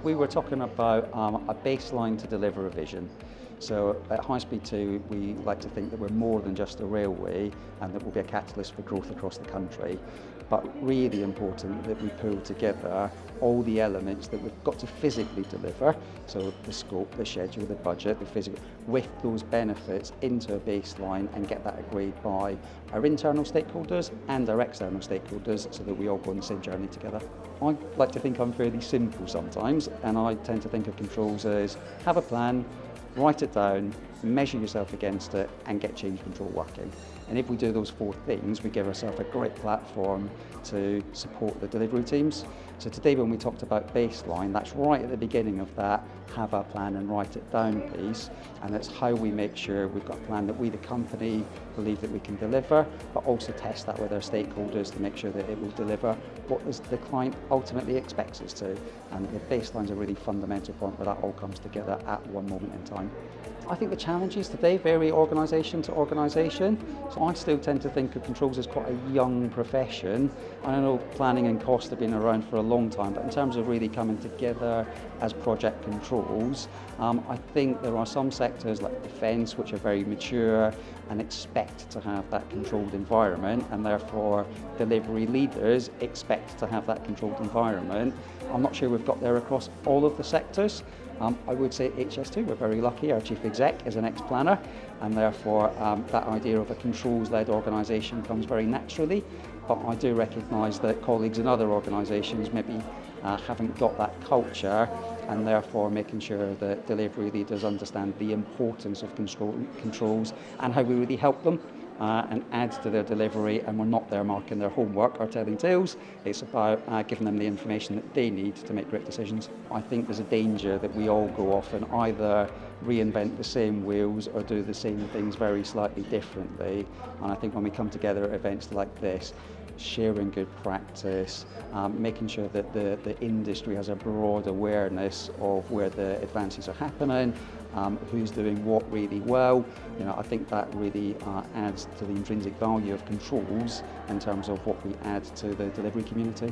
We were talking about a baseline to deliver a vision. So at High Speed 2, we like to think that we're more than just a railway and that we'll be a catalyst for growth across the country. But really important that we pull together all the elements that we've got to physically deliver, so the scope, the schedule, the budget, the physical, with those benefits into a baseline and get that agreed by our internal stakeholders and our external stakeholders so that we all go on the same journey together. I like to think I'm fairly simple sometimes, and I tend to think of controls as have a plan, write it down, measure yourself against it, and get change control working. And if we do those 4 things, we give ourselves a great platform to support the delivery teams. So today when we talked about baseline, that's right at the beginning of that have a plan and write it down piece, and that's how we make sure we've got a plan that we, the company, believe that we can deliver, but also test that with our stakeholders to make sure that it will deliver what the client ultimately expects us to. And the baseline's a really fundamental point where that all comes together at one moment in time. I think the challenges today vary organisation to organisation. So I still tend to think of controls as quite a young profession. I know planning and cost have been around for a long time, but in terms of really coming together as project controls, I think there are some sectors like defence which are very mature and expect to have that controlled environment, and therefore delivery leaders expect to have that controlled environment. I'm not sure we've got there across all of the sectors. I would say HS2, we're very lucky, our chief exec is an ex-planner, and therefore that idea of a controls-led organisation comes very naturally, but I do recognise that colleagues in other organisations maybe haven't got that culture, and therefore making sure that delivery leaders understand the importance of controls and how we really help them and add to their delivery, and we're not there marking their homework or telling tales. It's about giving them the information that they need to make great decisions. I think there's a danger that we all go off and either reinvent the same wheels or do the same things very slightly differently, and I think when we come together at events like this, sharing good practice, making sure that the industry has a broad awareness of where the advances are happening, who's doing what really well. I think that really adds to the intrinsic value of controls in terms of what we add to the delivery community.